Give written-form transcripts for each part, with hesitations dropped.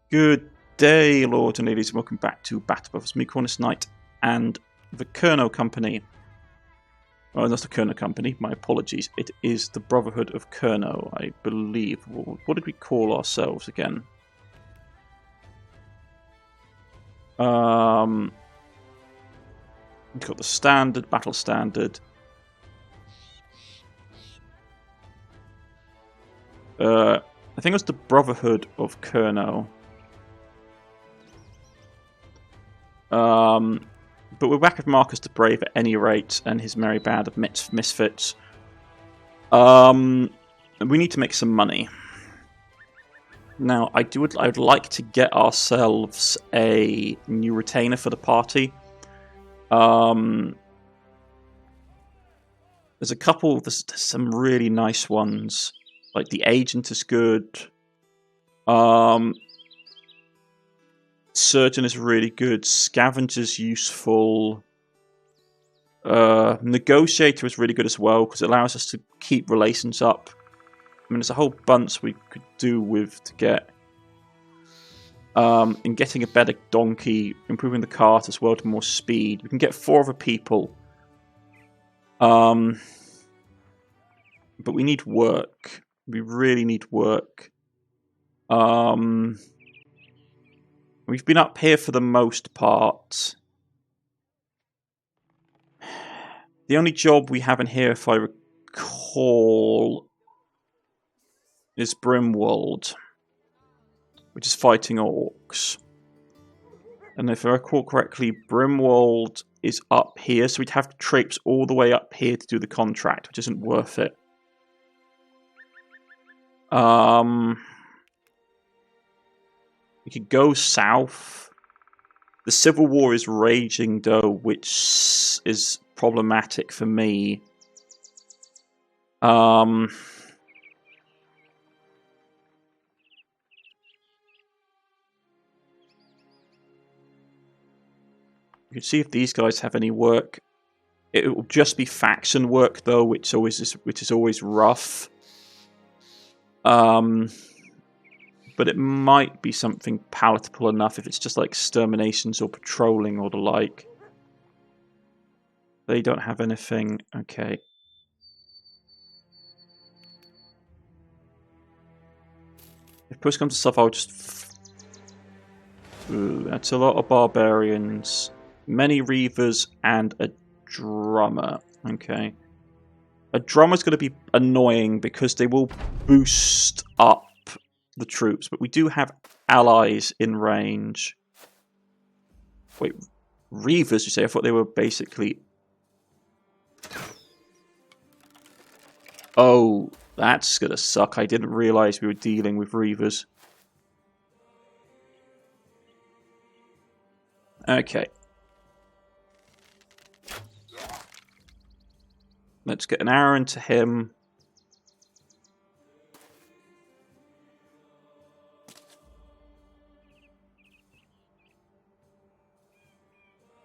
Good day, lords and ladies, and welcome back to Battle Brothers. Me, Cornish-Knight, and the Kerno Company. Oh, that's the Kerno Company, my apologies. It is the Brotherhood of Kerno, I believe. What did we call ourselves again? We've got the standard, battle standard. I think it was the Brotherhood of Kerno. But we're back with Marcus the Brave at any rate, and his merry band of misfits. We need to make some money. Now, I would like to get ourselves a new retainer for the party. There's some really nice ones. Like the Agent is good. Surgeon is really good. Scavenger's useful. Negotiator is really good as well because it allows us to keep relations up. I mean, there's a whole bunch we could do with to get. In getting a better donkey, improving the cart as well to more speed. We can get 4 other people. But we need work. We really need work. We've been up here for the most part. The only job we have in here, if I recall, is Brimwold, which is fighting orcs. And if I recall correctly, Brimwold is up here, so we'd have to traipse all the way up here to do the contract, which isn't worth it. We could go south. The Civil War is raging, though, which is problematic for me. You can see if these guys have any work. It will just be faction work, though, which is always rough. But it might be something palatable enough if it's just like exterminations or patrolling or the like. They don't have anything. Okay. If push comes to stuff, I'll just... Ooh, that's a lot of barbarians. Many reavers and a drummer. Okay. A drummer's going to be annoying because they will boost up the troops, but we do have allies in range. Wait, reavers, you say? I thought they were basically... Oh, that's gonna suck. I didn't realize we were dealing with reavers. Okay. Let's get an arrow into him.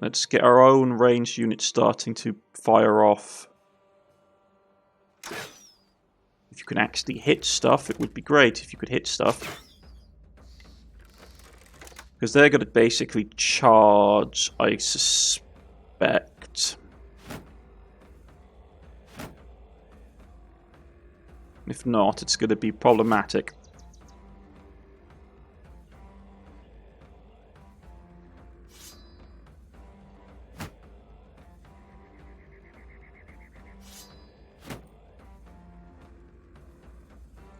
Let's get our own ranged units starting to fire off. If you can actually hit stuff, it would be great if you could hit stuff. Because they're going to basically charge, I suspect. If not, it's going to be problematic.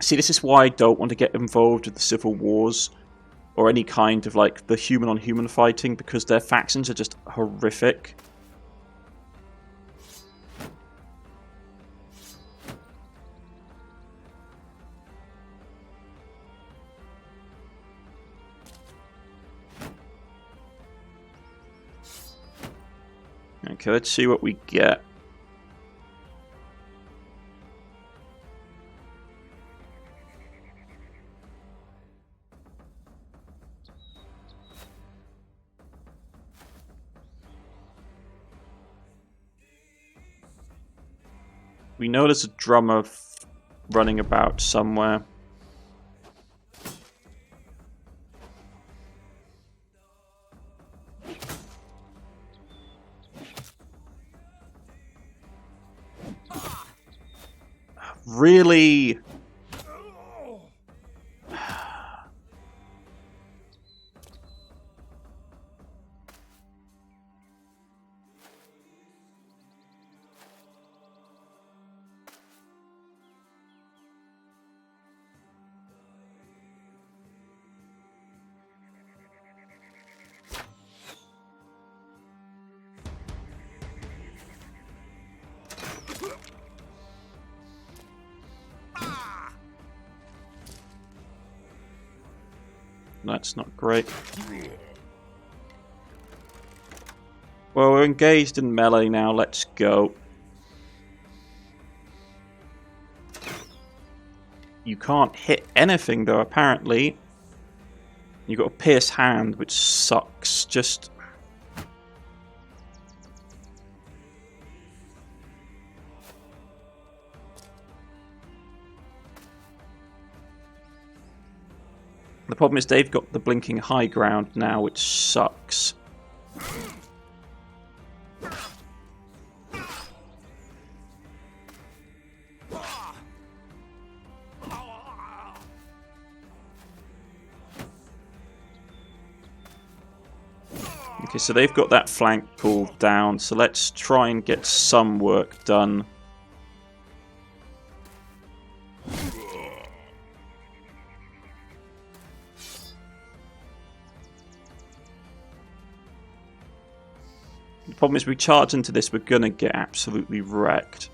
See, this is why I don't want to get involved with the civil wars or any kind of like the human-on-human fighting because their factions are just horrific. Okay, let's see what we get. We know there's a drummer running about somewhere. really... That's not great. Well, we're engaged in melee now. Let's go. You can't hit anything, though, apparently. You've got a pierce hand, which sucks. Just... The problem is they've got the blinking high ground now, which sucks. Okay, so they've got that flank pulled down, so let's try and get some work done. The problem is we charge into this, we're gonna get absolutely wrecked.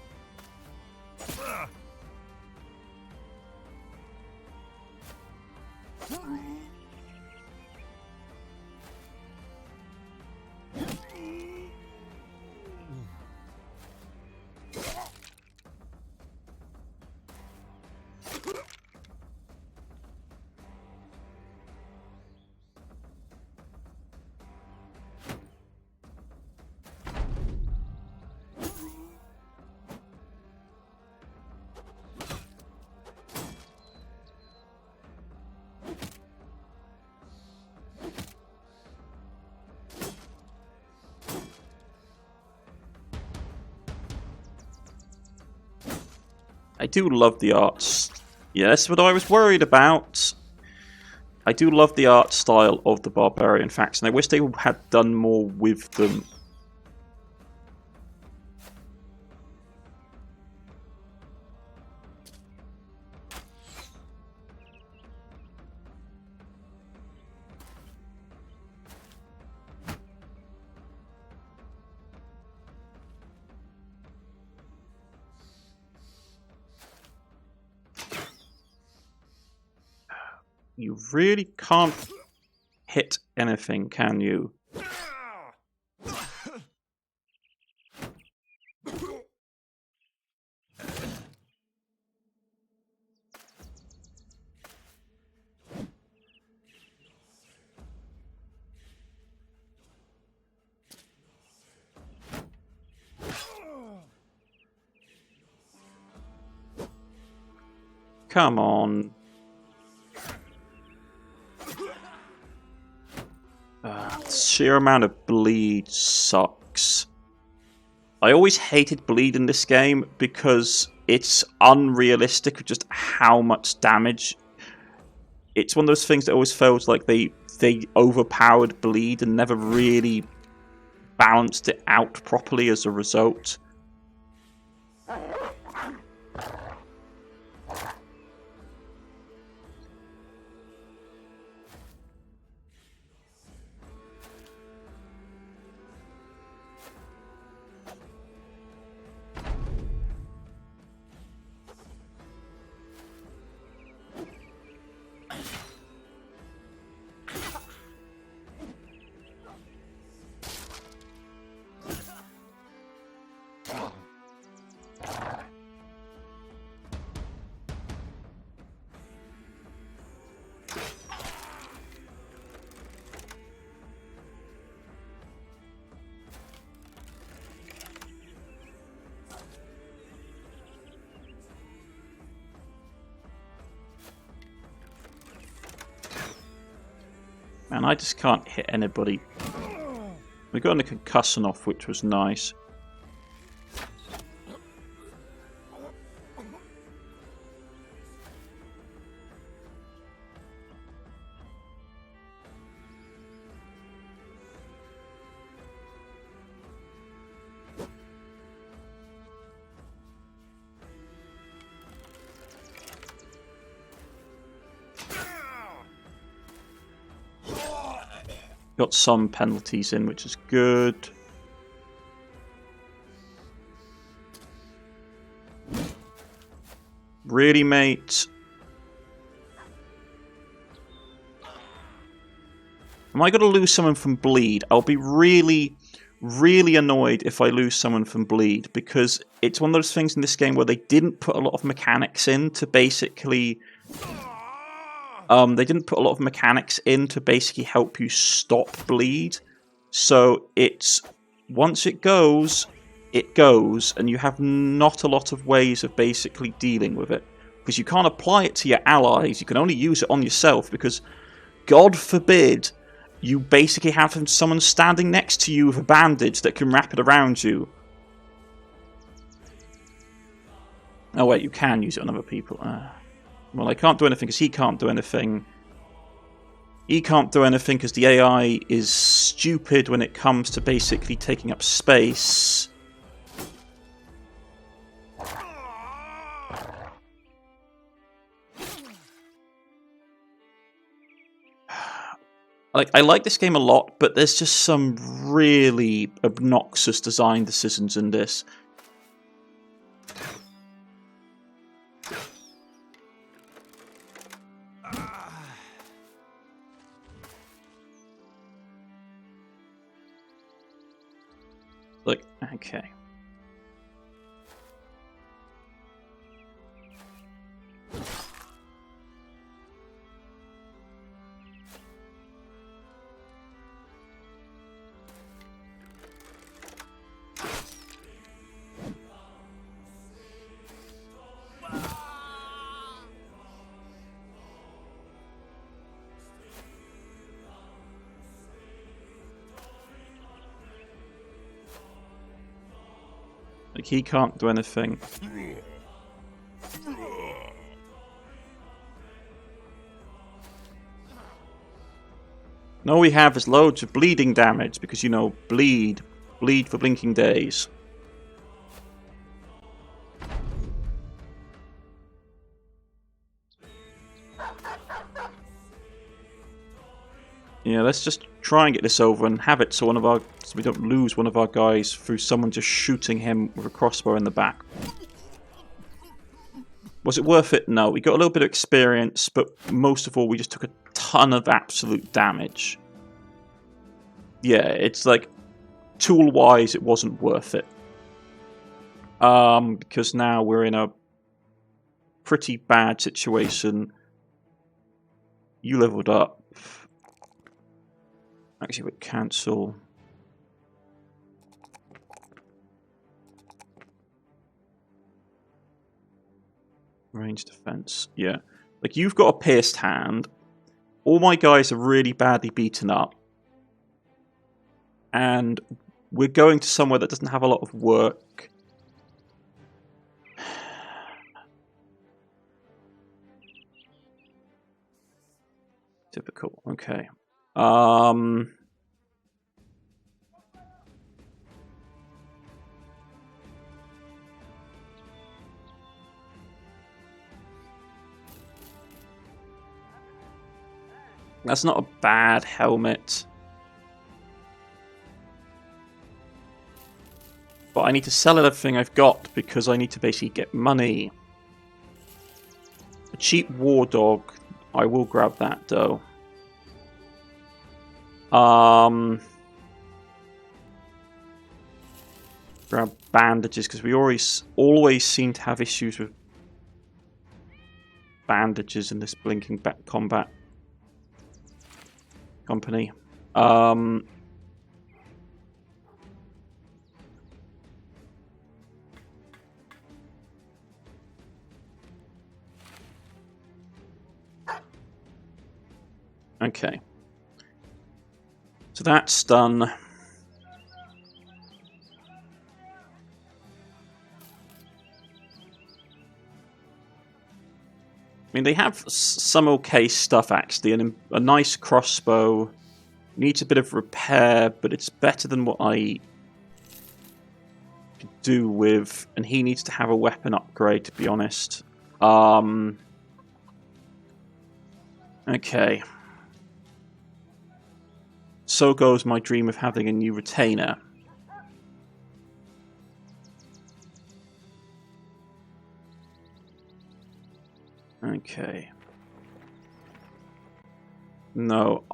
I do love the arts. Yeah, that's what I was worried about. I do love the art style of the barbarian faction. I wish they had done more with them. You really can't hit anything, can you? Come on. The sheer amount of bleed sucks. I always hated bleed in this game because it's unrealistic with just how much damage. It's one of those things that always felt like they overpowered bleed and never really balanced it out properly as a result. Man, I just can't hit anybody. We got a concussion off, which was nice. Got some penalties in, which is good. Really, mate? Am I going to lose someone from bleed? I'll be really, really annoyed if I lose someone from bleed, because it's one of those things in this game where they didn't put a lot of mechanics in to basically... they didn't put a lot of mechanics in to basically help you stop bleed. So it's... once it goes, and you have not a lot of ways of basically dealing with it. Because you can't apply it to your allies, you can only use it on yourself, because God forbid you basically have someone standing next to you with a bandage that can wrap it around you. Oh wait, you can use it on other people. Well, I can't do anything because he can't do anything. He can't do anything because the AI is stupid when it comes to basically taking up space. I like this game a lot, but there's just some really obnoxious design decisions in this. Look, okay. Like, he can't do anything. And all we have is loads of bleeding damage, because, you know, bleed for blinking days. Yeah, let's just try and get this over and have it so we don't lose one of our guys through someone just shooting him with a crossbow in the back. Was it worth it? No. We got a little bit of experience, but most of all, we just took a ton of absolute damage. Yeah, it's like, tool-wise, it wasn't worth it. Because now we're in a pretty bad situation. You leveled up. Actually, we cancel. Range defense. Yeah. Like, you've got a pierced hand. All my guys are really badly beaten up. And we're going to somewhere that doesn't have a lot of work. Typical. Okay. That's not a bad helmet. But I need to sell everything I've got because I need to basically get money. A cheap war dog. I will grab that though. Grab bandages because we always seem to have issues with bandages in this blinking back combat company. Okay. So that's done. I mean, they have some okay stuff, actually. A nice crossbow. Needs a bit of repair, but it's better than what I could do with. And he needs to have a weapon upgrade, to be honest. Okay. so goes my dream of having a new retainer. Okay. No,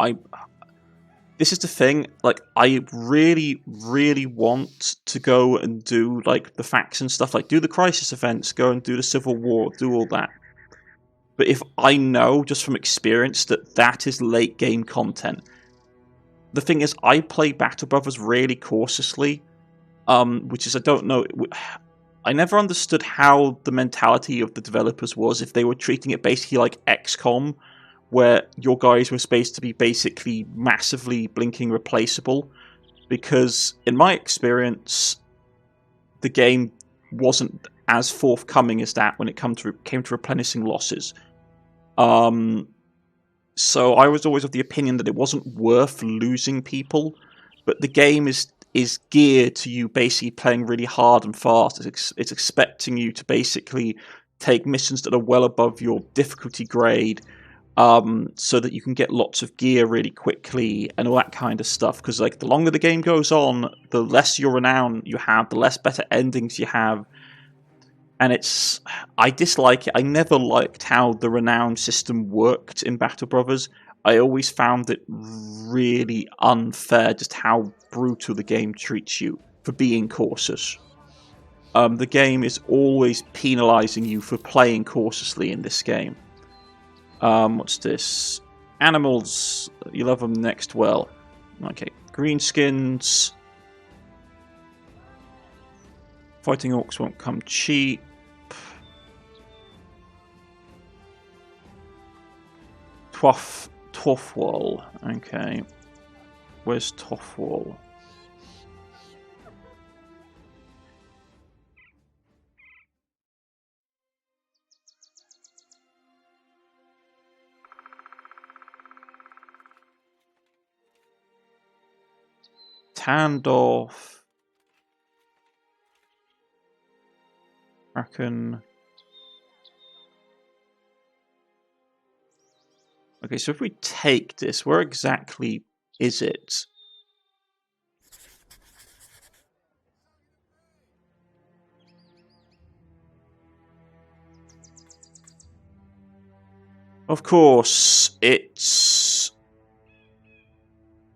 this is the thing, like, I really, really want to go and do, like, the faction stuff, like, do the Crisis events, go and do the Civil War, do all that. But if I know, just from experience, that that is late-game content. The thing is, I play Battle Brothers really cautiously, which is, I don't know, I never understood how the mentality of the developers was, if they were treating it basically like XCOM, where your guys were supposed to be basically massively blinking replaceable, because in my experience, the game wasn't as forthcoming as that when it came to replenishing losses. So I was always of the opinion that it wasn't worth losing people, but the game is geared to you basically playing really hard and fast. It's expecting you to basically take missions that are well above your difficulty grade, so that you can get lots of gear really quickly and all that kind of stuff. Because like the longer the game goes on, the less your renown you have, the less better endings you have. And I dislike it. I never liked how the renown system worked in Battle Brothers. I always found it really unfair just how brutal the game treats you for being cautious. The game is always penalising you for playing cautiously in this game. What's this? Animals. You love them next. Well, okay. Greenskins. Fighting orcs won't come cheap. Toffwall. Okay. Where's Toffwall? Tandorf. Kraken. Okay, so if we take this, where exactly is it? Of course, it's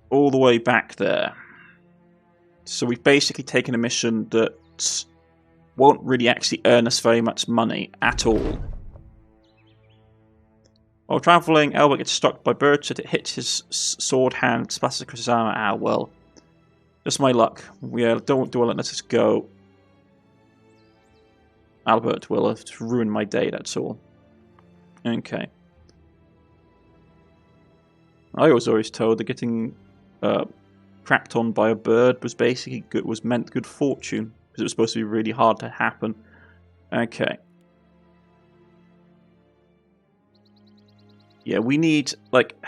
all the way back there. So we've basically taken a mission that won't really actually earn us very much money at all. While travelling, Albert gets struck by birds that it hits his sword hand, splatters across his armour. Ah, well. Just my luck. We don't do all that, let us go. Albert will have ruined my day, that's all. Okay. I was always told that getting crapped on by a bird was basically meant good fortune, because it was supposed to be really hard to happen. Okay. Yeah, we need, like,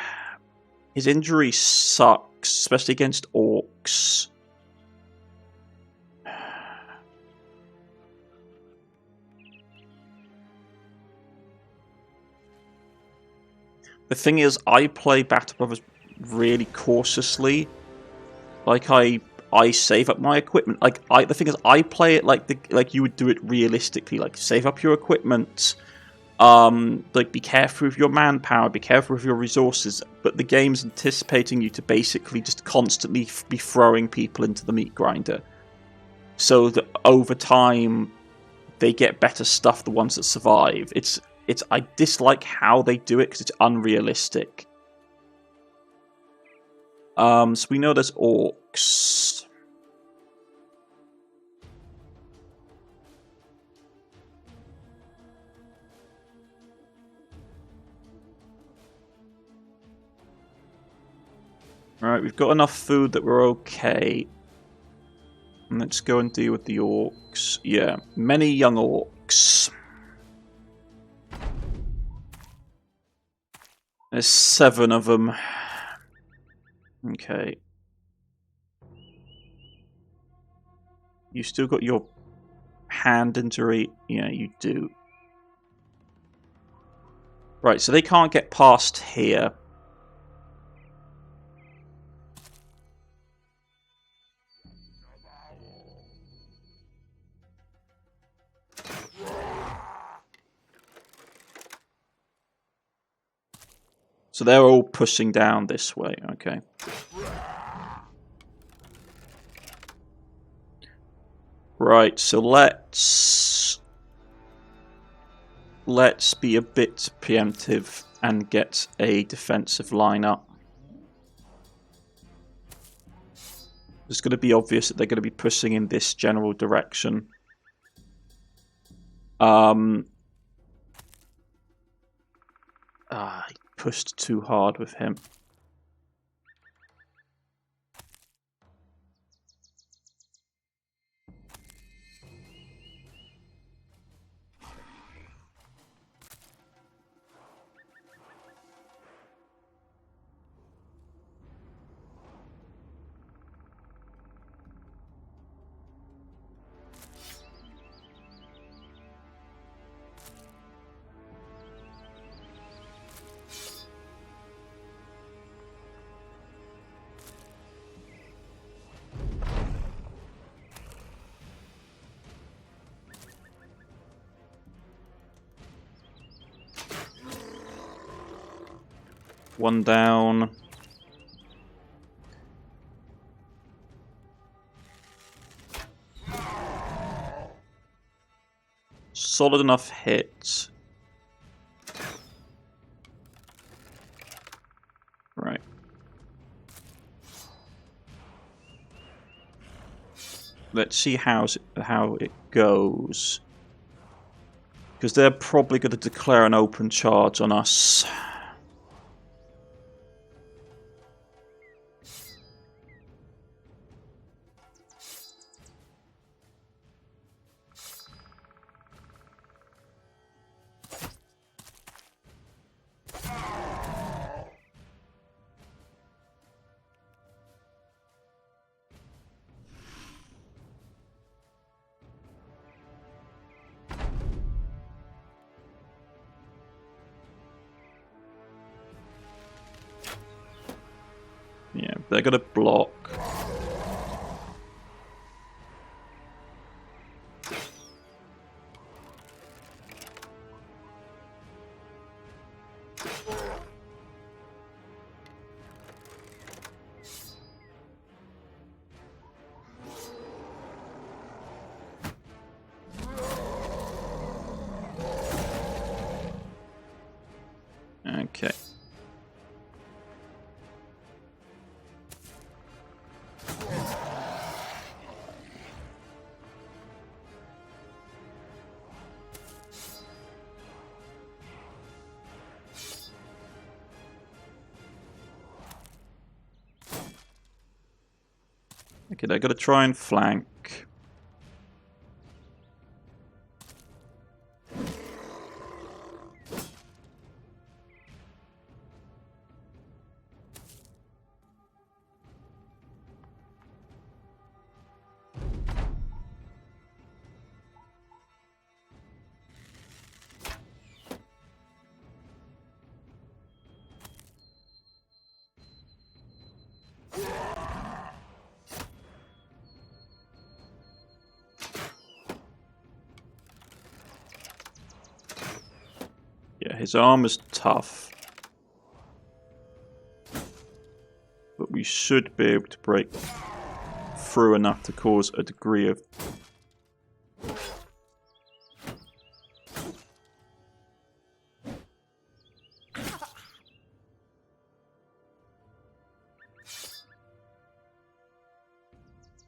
his injury sucks, especially against orcs. The thing is, I play Battle Brothers really cautiously. Like, I save up my equipment. Like, the thing is, I play it like you would do it realistically. Like, save up your equipment. Like, be careful with your manpower, be careful with your resources, but the game's anticipating you to basically just constantly be throwing people into the meat grinder, so that over time they get better stuff, the ones that survive. I dislike how they do it because it's unrealistic. So we know there's orcs. Alright, we've got enough food that we're okay. And let's go and deal with the orcs. Yeah, many young orcs. There's 7 of them. Okay. You still got your hand injury? Yeah, you do. Right, so they can't get past here. So they're all pushing down this way, okay. Right, so let's be a bit preemptive and get a defensive line up. It's going to be obvious that they're going to be pushing in this general direction. He pushed too hard with him. One down. Solid enough hit. Right. Let's see how it goes. Because they're probably going to declare an open charge on us. Yeah, they're going to block. Okay. Okay, they're going to try and flank. Yeah, his armor's tough. But we should be able to break through enough to cause a degree of...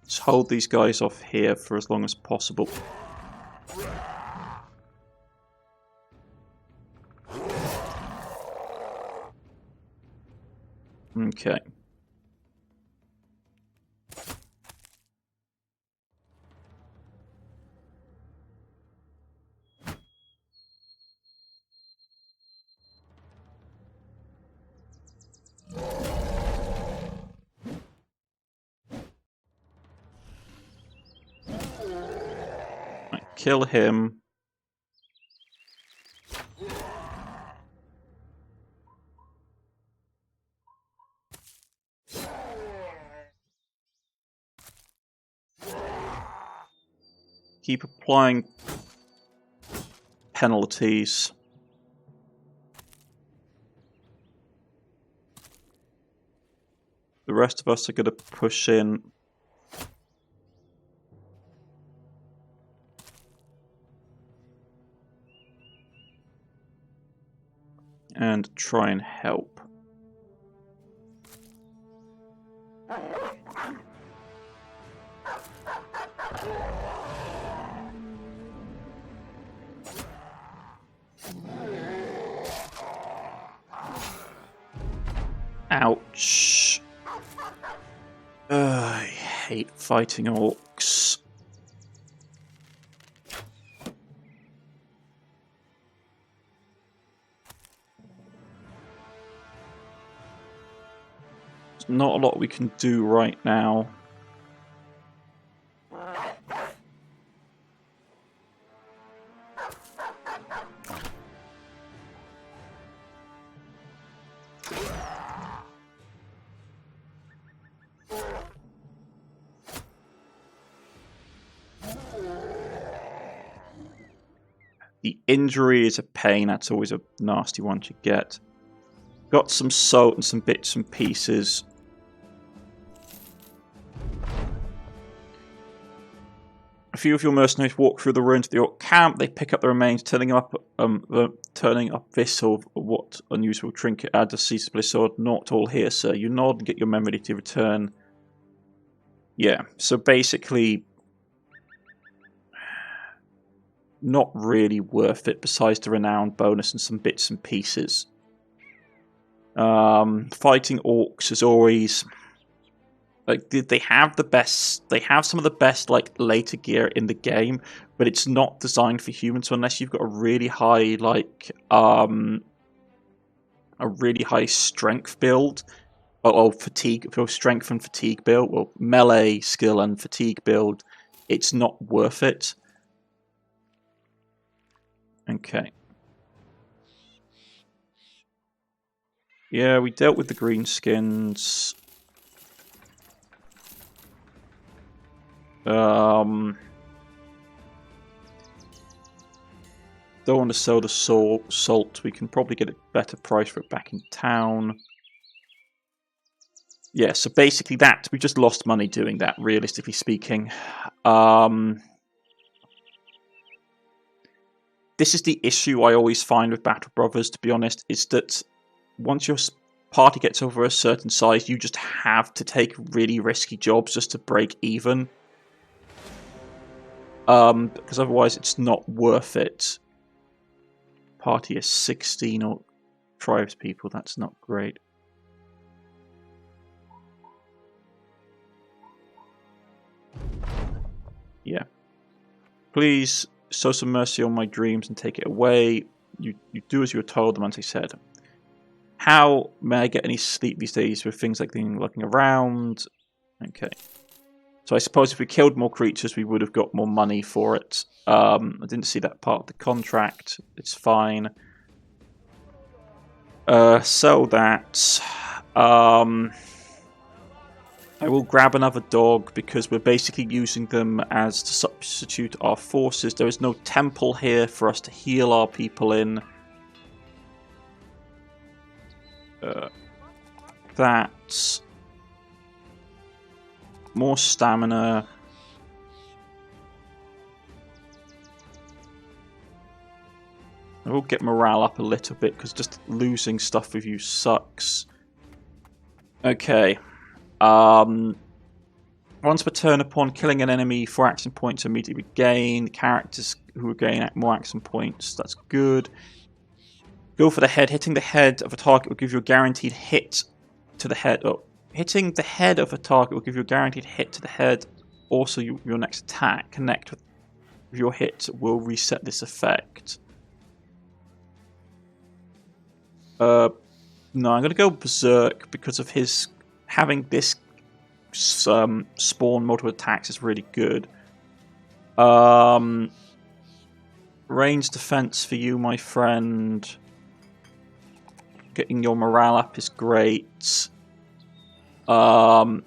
Just hold these guys off here for as long as possible. Okay. Right, kill him. Keep applying penalties. The rest of us are going to push in. And try and help. Ouch. I hate fighting orcs. There's not a lot we can do right now. The injury is a pain, that's always a nasty one to get. Got some salt and some bits and pieces. A few of your mercenaries walk through the ruins of the orc camp. They pick up the remains, turning up this or what unusual trinket adds a cease split sword. Not all here, sir. You nod and get your men ready to return. Yeah, so basically, not really worth it besides the renown bonus and some bits and pieces. Fighting orcs is always like they have the best. They have some of the best like later gear in the game, but it's not designed for humans. So unless you've got a really high strength build, or fatigue, or strength and fatigue build, or melee skill and fatigue build, it's not worth it. Okay. Yeah, we dealt with the greenskins. Don't want to sell the salt. We can probably get a better price for it back in town. Yeah, so basically that, we just lost money doing that, realistically speaking. This is the issue I always find with Battle Brothers, to be honest, is that once your party gets over a certain size, you just have to take really risky jobs just to break even. Because otherwise it's not worth it. Party is 16 or tribes people, that's not great. Yeah. Please sow some mercy on my dreams and take it away. You do as you were told, the Monty said. How may I get any sleep these days with things like looking around? Okay. So I suppose if we killed more creatures, we would have got more money for it. I didn't see that part of the contract. It's fine. Sell that. I will grab another dog because we're basically using them as to substitute our forces. There is no temple here for us to heal our people in. That's more stamina. I will get morale up a little bit because just losing stuff with you sucks. Okay. Once per turn, upon killing an enemy, 4 action points immediately regain. Characters who gain more action points, that's good. Go for the head. Hitting the head of a target will give you a guaranteed hit to the head. Oh, hitting the head of a target will give you a guaranteed hit to the head. Also, your next attack. Connect with your hit will reset this effect. No, I'm going to go Berserk because of his having this spawn multiple attacks is really good. Range defense for you, my friend. Getting your morale up is great. And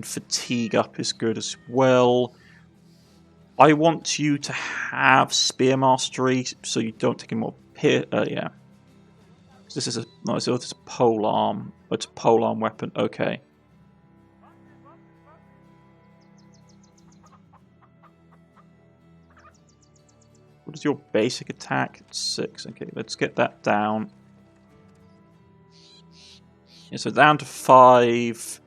fatigue up is good as well. I want you to have spear mastery so you don't take any more yeah. This is a no, it's a pole arm. It's a pole arm weapon. Okay. What is your basic attack? It's 6. Okay, let's get that down. Yeah, so down to 5.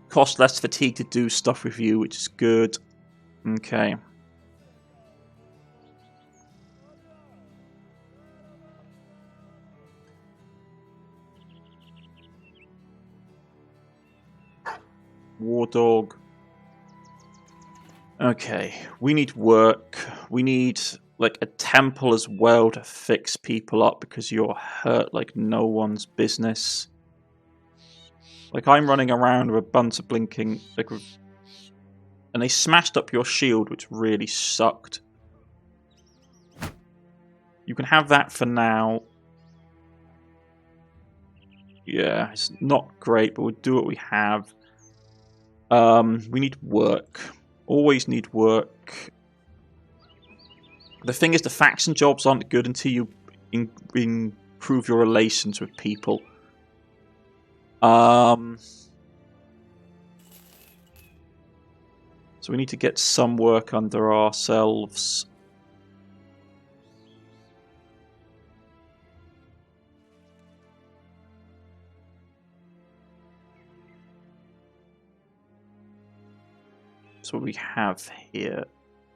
Cost less fatigue to do stuff with you, which is good. Okay. War dog. Okay, we need work. We need like a temple as well to fix people up because you're hurt like no one's business. Like I'm running around with a bunch of blinking, like, and they smashed up your shield, which really sucked. You can have that for now. Yeah, it's not great, but we'll do what we have. We need work. Always need work. The thing is, the faction jobs aren't good until you improve your relations with people. So we need to get some work under ourselves. That's what we have here.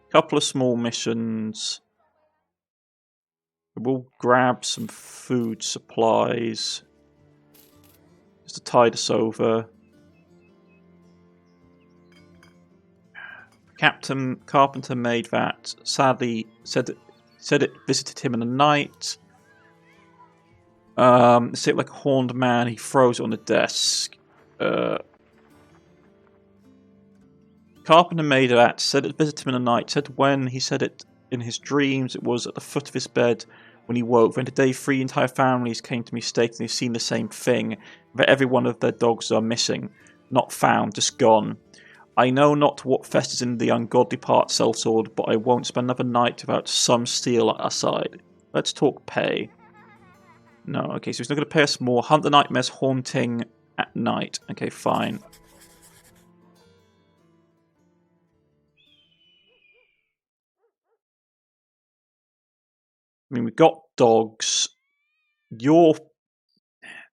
A couple of small missions. We'll grab some food supplies. Just to tide us over. Captain Carpenter made that. Sadly, said it visited him in the night. It's like a horned man. He throws it on the desk. Carpenter made that. Said it visited him in the night. Said when he said it in his dreams, it was at the foot of his bed when he woke. Then today, 3 entire families came to me stating they've seen the same thing. That every one of their dogs are missing, not found, just gone. I know not what festers in the ungodly part, sellsword, but I won't spend another night without some steel at our side. Let's talk pay. No, okay, so he's not going to pay us more. Hunt the nightmares haunting at night. Okay, fine. I mean, we've got dogs.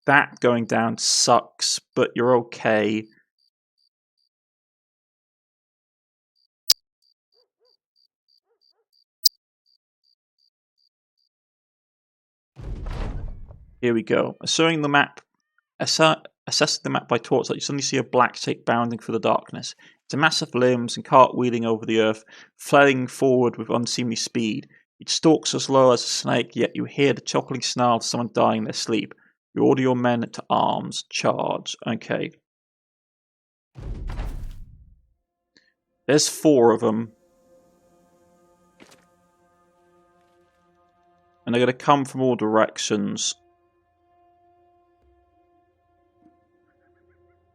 That going down sucks, but you're okay. Here we go. Assessing the map by torchlight, you suddenly see a black shape bounding through the darkness. It's a massive limbs and cartwheeling over the earth, flailing forward with unseemly speed. It stalks as low as a snake, yet you hear the chuckling snarl of someone dying in their sleep. You order your men to arms. Charge. Okay. There's 4 of them. And they're going to come from all directions.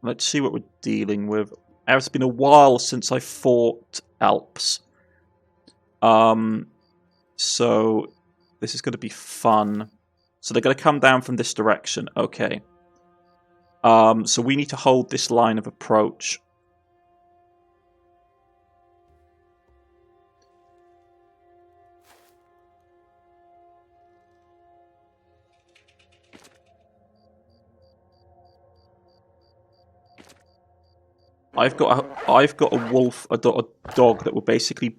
Let's see what we're dealing with. It's been a while since I fought Alps. So this is going to be fun. So they're going to come down from this direction. Okay. So we need to hold this line of approach. I've got a wolf, a dog that will basically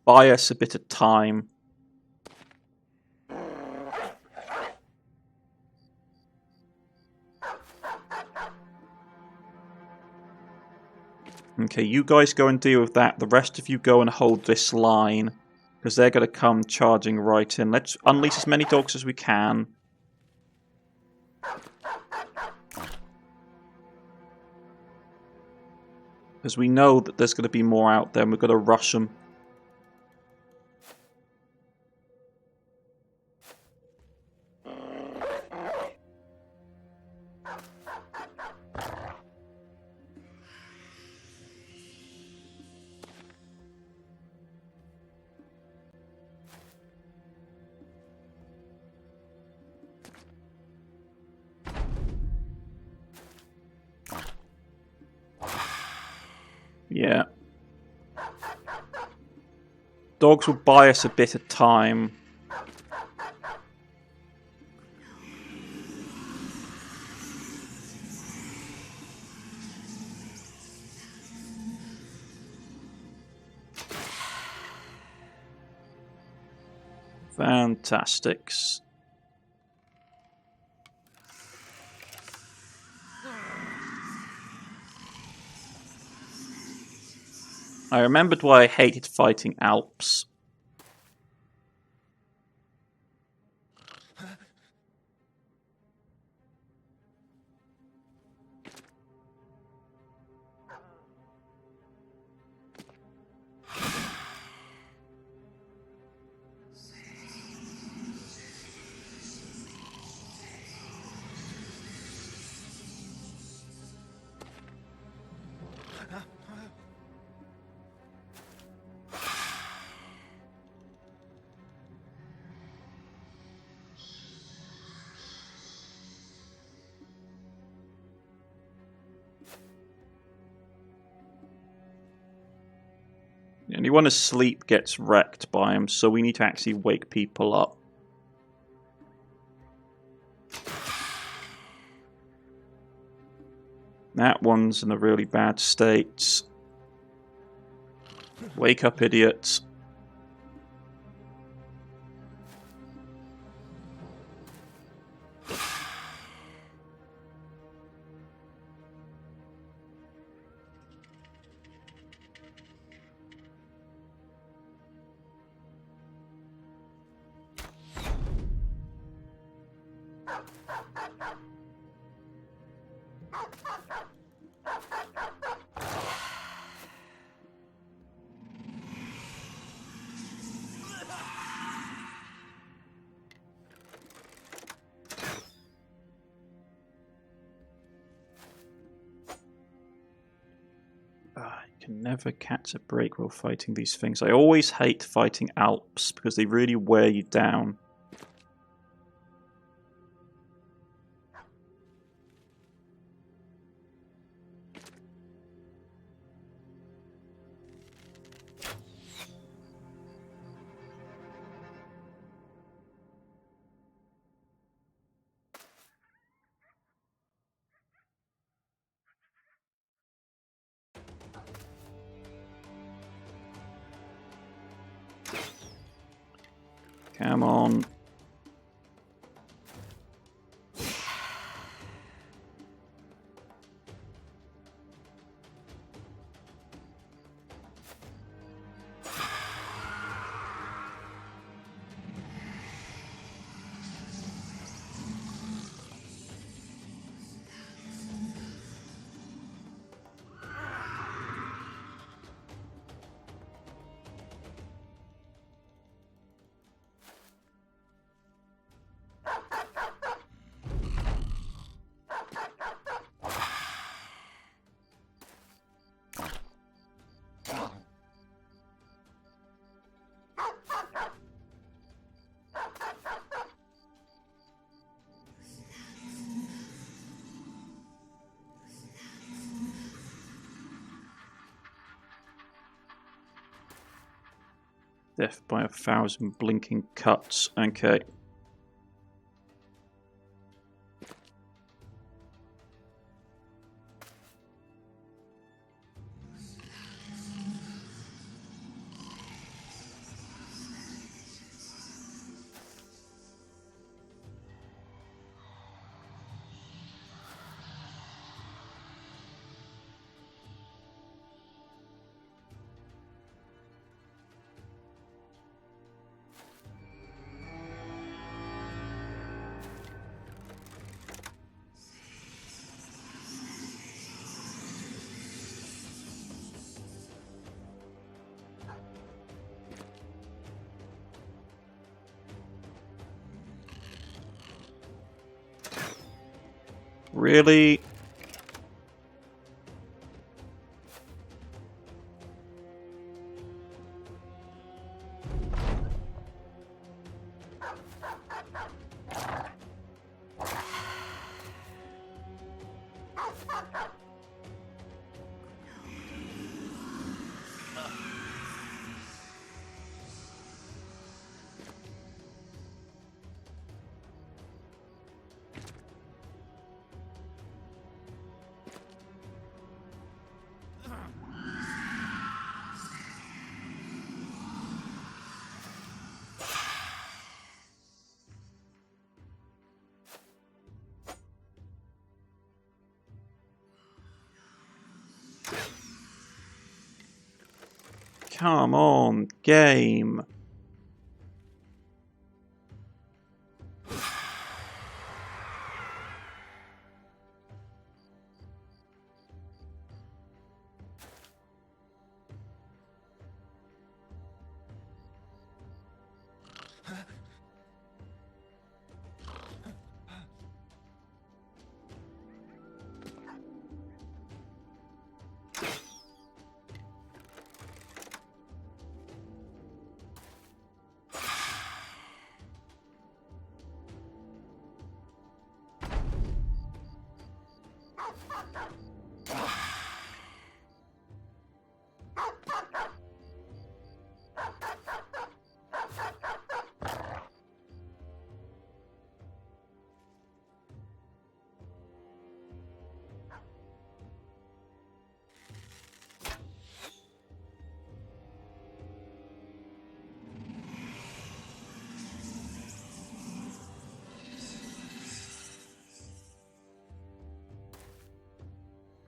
buy us a bit of time. Okay, you guys go and deal with that. The rest of you go and hold this line, because they're going to come charging right in. Let's unleash as many dogs as we can. Because we know that there's going to be more out there and we've got to rush them. Yeah. Dogs will buy us a bit of time. Fantastics. I remembered why I hated fighting Alps. Anyone asleep gets wrecked by him, so we need to actually wake people up. That one's in a really bad state. Wake up, idiots. Can never catch a break while fighting these things. I always hate fighting Alps because they really wear you down. Come on. Death by 1,000 blinking cuts. Okay. Really? Come on, game.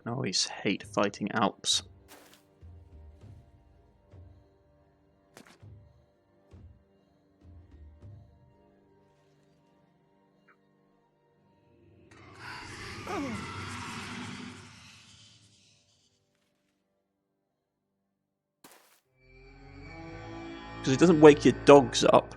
I always hate fighting Alps. Because it doesn't wake your dogs up.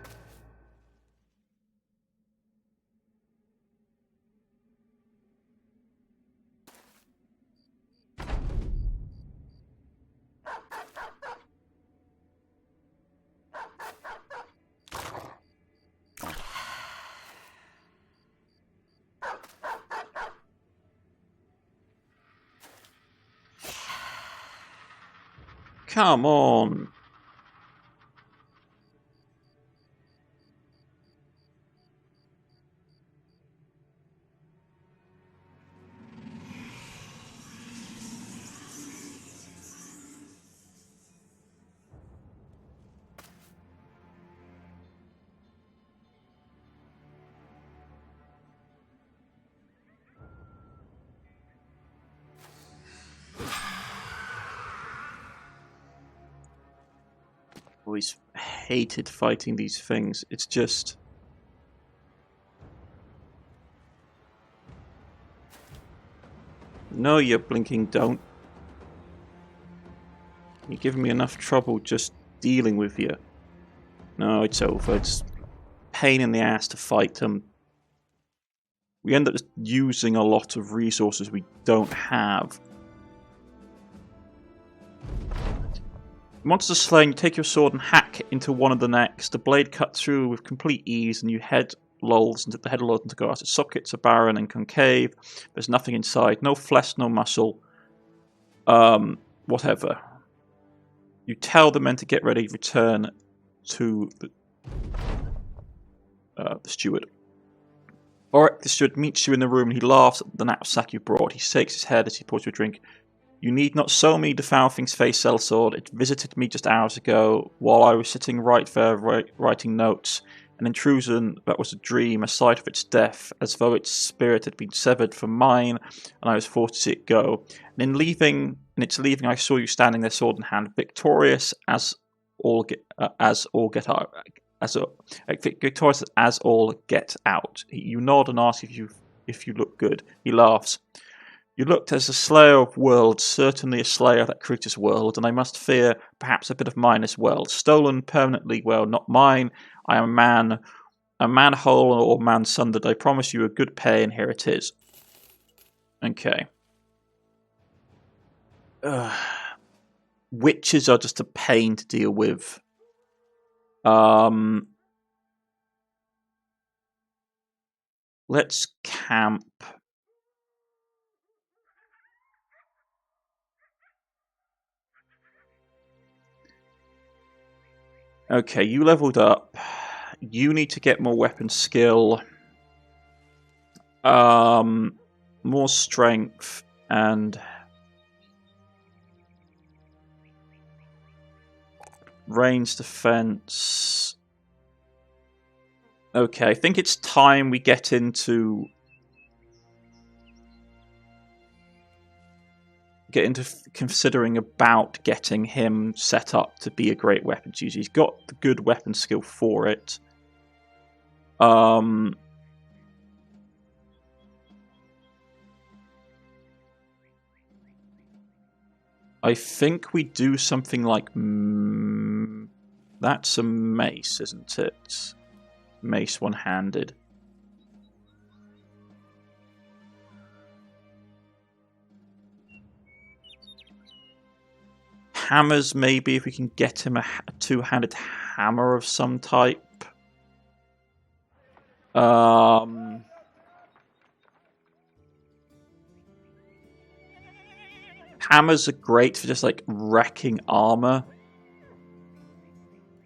Come on. Always hated fighting these things. It's just... No, you blinking don't. You're giving me enough trouble just dealing with you. No, it's over. It's pain in the ass to fight them. We end up just using a lot of resources we don't have. Monsters slain, you take your sword and hack into one of the necks. The blade cuts through with complete ease, and you head lolls into glass. Its sockets are barren and concave. There's nothing inside. No flesh, no muscle. Whatever. You tell the men to get ready, return to the steward. Alright, the steward meets you in the room and he laughs at the knapsack you brought. He shakes his head as he pours you a drink. You need not sow me the foul thing's face, sellsword. It visited me just hours ago while I was sitting right there writing notes. An intrusion that was a dream, a sight of its death, as though its spirit had been severed from mine, and I was forced to see it go. And in its leaving, I saw you standing there, sword in hand, victorious as all get out. Victorious as all get out. You nod and ask if you look good. He laughs. You looked as a slayer of worlds, certainly a slayer of that creature's world, and I must fear perhaps a bit of mine as well. Stolen permanently, well, not mine. I am a man whole or man sundered. I promise you a good pay, and here it is. Okay. Witches are just a pain to deal with. Let's camp. Okay, you leveled up. You need to get more weapon skill. More strength and range defense. Okay, I think it's time we get into get into considering about getting him set up to be a great weapons user. He's got the good weapon skill for it. I think we do something like... that's a mace, isn't it? Mace one-handed. Hammers, maybe, if we can get him a two-handed hammer of some type. Hammers are great for just, like, wrecking armor.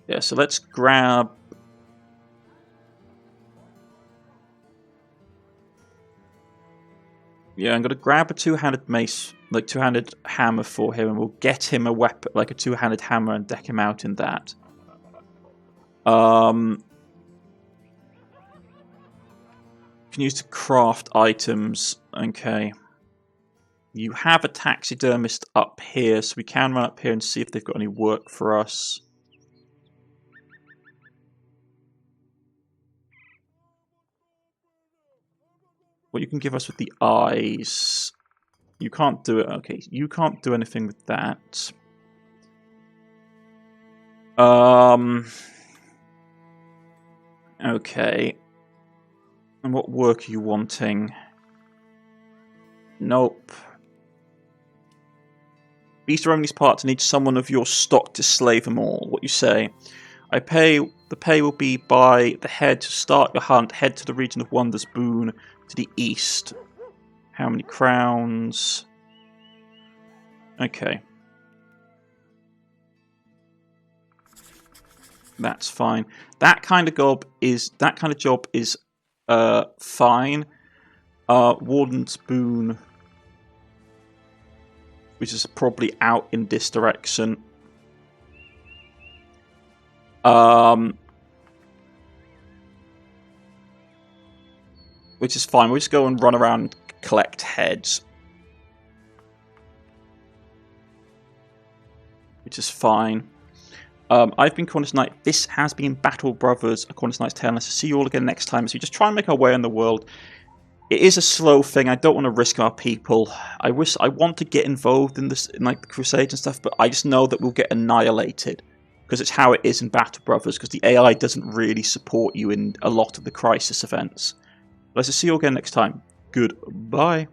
Yeah, so let's grab... Yeah, I'm going to grab a two-handed mace, like two-handed hammer for him, and we'll get him a weapon, like a two-handed hammer, and deck him out in that. Can use to craft items. Okay. You have a taxidermist up here, so we can run up here and see if they've got any work for us. What you can give us with the eyes. You can't do it. Okay, you can't do anything with that. Okay. And what work are you wanting? Nope. Beast roaming these parts needs someone of your stock to slay them all. What you say? The pay will be by the head to start your hunt. Head to the region of Wonders Boon to the east. How many crowns? Okay. That's fine. That kind of job is fine. Warden's Boon, which is probably out in this direction. Which is fine. We'll just go and run around and collect heads. Which is fine. I've been Cornish-Knight. This has been Battle Brothers, a Cornish-Knight's Tale. And I'll see you all again next time. So we just try and make our way in the world. It is a slow thing. I don't want to risk our people. I want to get involved in this, in like the Crusades and stuff, but I just know that we'll get annihilated. Because it's how it is in Battle Brothers, because the AI doesn't really support you in a lot of the crisis events. But I'll see you all again next time. Goodbye.